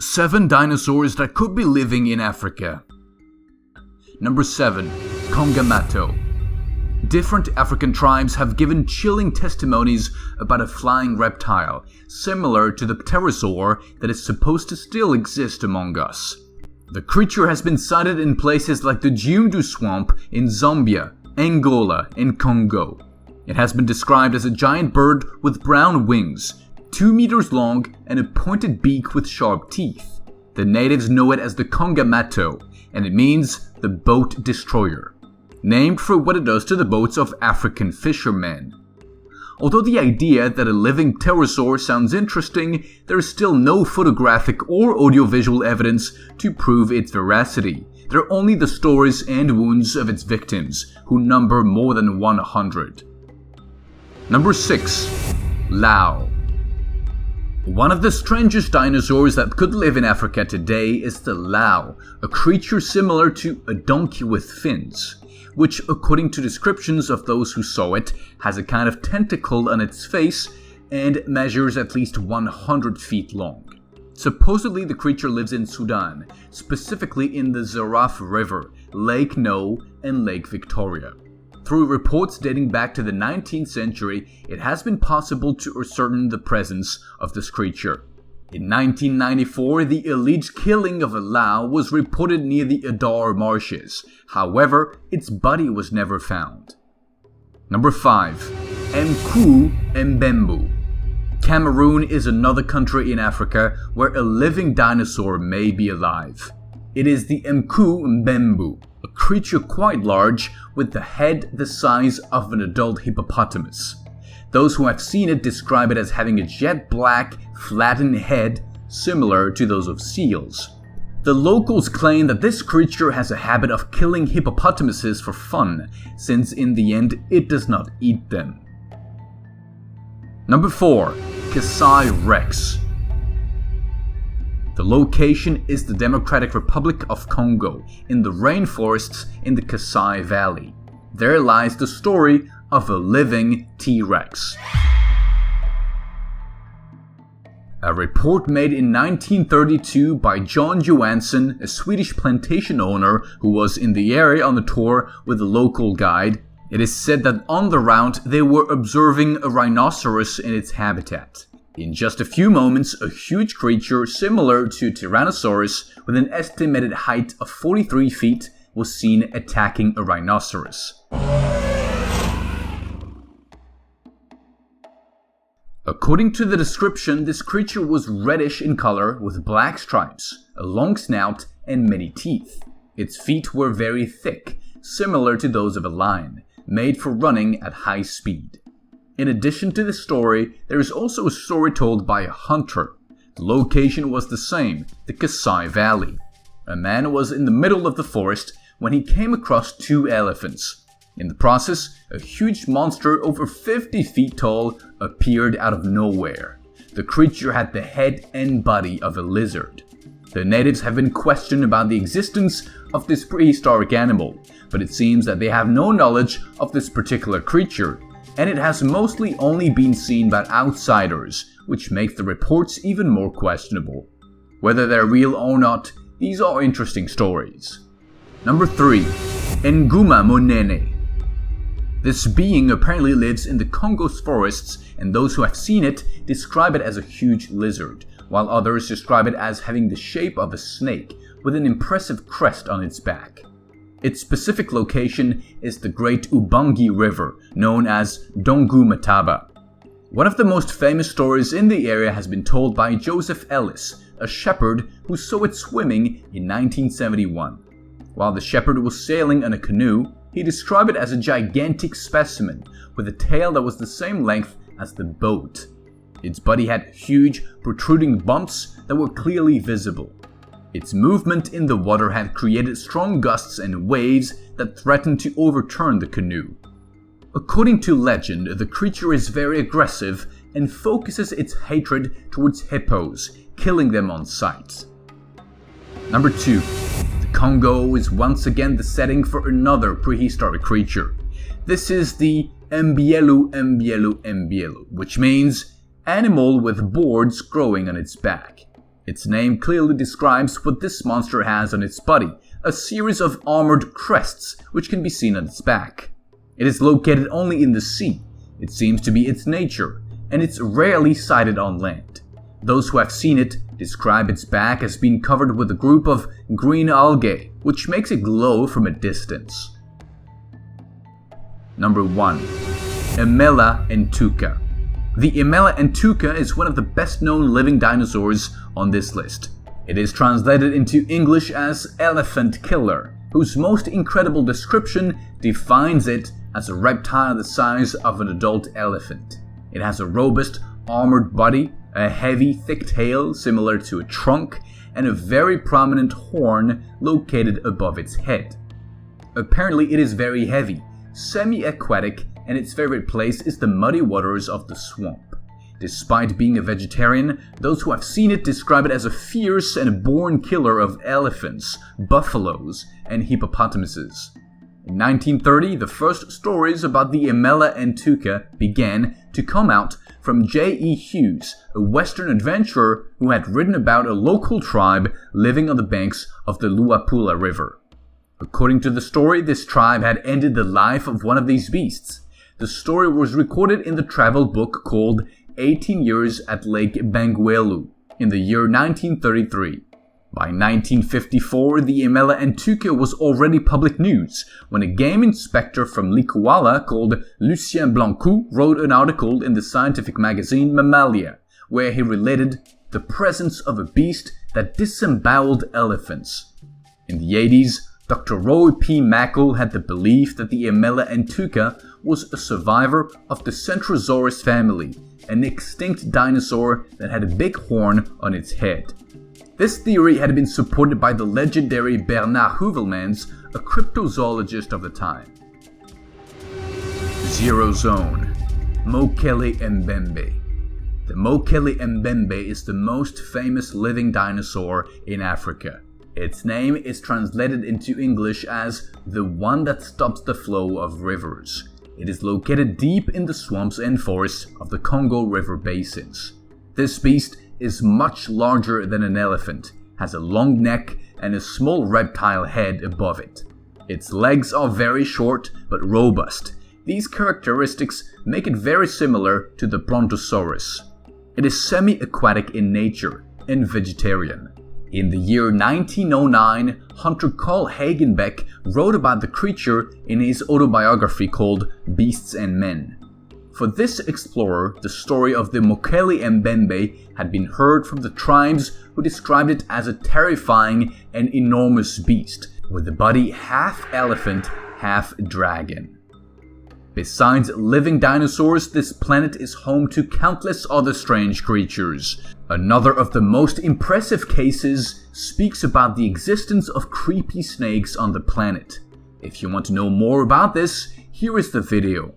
7 dinosaurs that could be living in Africa. Number 7. Kongamato. Different African tribes have given chilling testimonies about a flying reptile, similar to the pterosaur that is supposed to still exist among us. The creature has been sighted in places like the Jumdu swamp in Zambia, Angola, and Congo. It has been described as a giant bird with brown wings, 2 meters long, and a pointed beak with sharp teeth. The natives know it as the Kongamato, and it means the boat destroyer, named for what it does to the boats of African fishermen. Although the idea that a living pterosaur sounds interesting, there is still no photographic or audiovisual evidence to prove its veracity. There are only the stories and wounds of its victims, who number more than 100. Number 6. Lao. One of the strangest dinosaurs that could live in Africa today is the Lao, a creature similar to a donkey with fins, which, according to descriptions of those who saw it, has a kind of tentacle on its face and measures at least 100 feet long. Supposedly the creature lives in Sudan, specifically in the Zaraf River, Lake No, and Lake Victoria. Through reports dating back to the 19th century, it has been possible to ascertain the presence of this creature. In 1994, the alleged killing of a Lao was reported near the Adar marshes. However, its body was never found. Number 5. Muqin Bamboo. Cameroon is another country in Africa where a living dinosaur may be alive. It is the Muqin Bamboo, a creature quite large with the head the size of an adult hippopotamus. Those who have seen it describe it as having a jet black, flattened head similar to those of seals. The locals claim that this creature has a habit of killing hippopotamuses for fun, since in the end it does not eat them. Number 4. Kasai Rex. The location is the Democratic Republic of Congo, in the rainforests in the Kasai Valley. There lies the story of a living T-Rex. A report made in 1932 by John Johansson, a Swedish plantation owner who was in the area on the tour with a local guide. It is said that on the route they were observing a rhinoceros in its habitat. In just a few moments, a huge creature similar to Tyrannosaurus with an estimated height of 43 feet was seen attacking a rhinoceros. According to the description, this creature was reddish in color with black stripes, a long snout, and many teeth. Its feet were very thick, similar to those of a lion, made for running at high speed. In addition to this story, there is also a story told by a hunter. The location was the same, the Kasai Valley. A man was in the middle of the forest when he came across 2 elephants. In the process, a huge monster over 50 feet tall appeared out of nowhere. The creature had the head and body of a lizard. The natives have been questioned about the existence of this prehistoric animal, but it seems that they have no knowledge of this particular creature, and it has mostly only been seen by outsiders, which makes the reports even more questionable. Whether they're real or not, these are interesting stories. Number 3. Guma Monana. This being apparently lives in the Congo's forests, and those who have seen it describe it as a huge lizard, while others describe it as having the shape of a snake with an impressive crest on its back. Its specific location is the Great Ubangi River, known as Dongumataba. One of the most famous stories in the area has been told by Joseph Ellis, a shepherd who saw it swimming in 1971. While the shepherd was sailing on a canoe, he described it as a gigantic specimen with a tail that was the same length as the boat. Its body had huge, protruding bumps that were clearly visible. Its movement in the water had created strong gusts and waves that threatened to overturn the canoe. According to legend, the creature is very aggressive and focuses its hatred towards hippos, killing them on sight. Number 2. The Congo is once again the setting for another prehistoric creature. This is the Mbielu, which means animal with boards growing on its back. Its name clearly describes what this monster has on its body, a series of armored crests which can be seen on its back. It is located only in the sea, it seems to be its nature, and it's rarely sighted on land. Those who have seen it describe its back as being covered with a group of green algae, which makes it glow from a distance. Number 1. Amela and Tuka. The Amela and Tuka is one of the best known living dinosaurs on this list. It is translated into English as elephant killer, whose most incredible description defines it as a reptile the size of an adult elephant. It has a robust, armored body, a heavy, thick tail similar to a trunk, and a very prominent horn located above its head. Apparently it is very heavy, semi-aquatic, and its favorite place is the muddy waters of the swamp. Despite being a vegetarian, those who have seen it describe it as a fierce and born killer of elephants, buffaloes, and hippopotamuses. In 1930, the first stories about the Amela and Tuka began to come out from J.E. Hughes, a Western adventurer who had written about a local tribe living on the banks of the Luapula River. According to the story, this tribe had ended the life of one of these beasts. The story was recorded in the travel book called 18 Years at Lake Banguelu in the year 1933. By 1954, the Amela and Tuka was already public news when a game inspector from Likuala called Lucien Blancou wrote an article in the scientific magazine Mammalia, where he related the presence of a beast that disemboweled elephants. In the 80s, Dr. Roy P. Mackle had the belief that the Amela and Tuka was a survivor of the Centrosaurus family, an extinct dinosaur that had a big horn on its head. This theory had been supported by the legendary Bernard Heuvelmans, a cryptozoologist of the time. Zero Zone. Micheli and Ben Bay. The Micheli and Ben Bay is the most famous living dinosaur in Africa. Its name is translated into English as the one that stops the flow of rivers. It is located deep in the swamps and forests of the Congo River basins. This beast is much larger than an elephant, has a long neck and a small reptile head above it. Its legs are very short but robust. These characteristics make it very similar to the Brontosaurus. It is semi-aquatic in nature and vegetarian. In the year 1909, hunter Carl Hagenbeck wrote about the creature in his autobiography called Beasts and Men. For this explorer, the story of the Micheli and Ben Bay had been heard from the tribes who described it as a terrifying and enormous beast, with a body half elephant, half dragon. Besides living dinosaurs, this planet is home to countless other strange creatures. Another of the most impressive cases speaks about the existence of creepy snakes on the planet. If you want to know more about this, here is the video.